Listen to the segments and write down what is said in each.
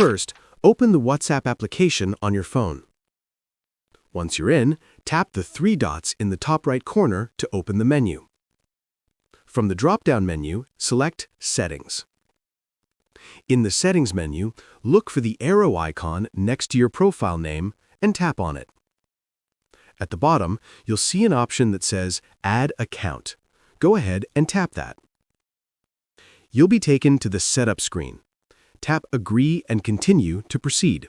First, open the WhatsApp application on your phone. Once you're in, tap the three dots in the top right corner to open the menu. From the drop-down menu, select Settings. In the Settings menu, look for the arrow icon next to your profile name and tap on it. At the bottom, you'll see an option that says Add Account. Go ahead and tap that. You'll be taken to the Setup screen. Tap Agree and Continue to proceed.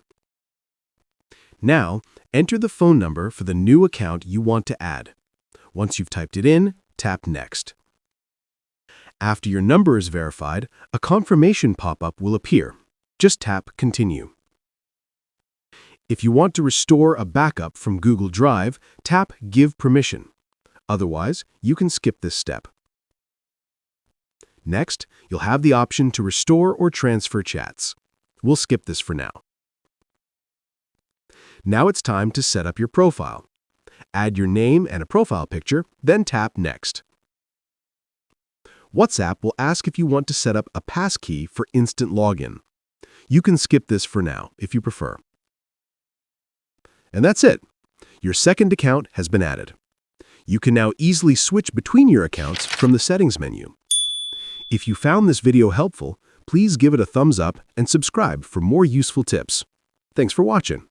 Now, enter the phone number for the new account you want to add. Once you've typed it in, tap Next. After your number is verified, a confirmation pop-up will appear. Just tap Continue. If you want to restore a backup from Google Drive, tap Give Permission. Otherwise, you can skip this step. Next, you'll have the option to restore or transfer chats. We'll skip this for now. Now it's time to set up your profile. Add your name and a profile picture, then tap Next. WhatsApp will ask if you want to set up a passkey for instant login. You can skip this for now if you prefer. And that's it. Your second account has been added. You can now easily switch between your accounts from the Settings menu. If you found this video helpful, please give it a thumbs up and subscribe for more useful tips. Thanks for watching.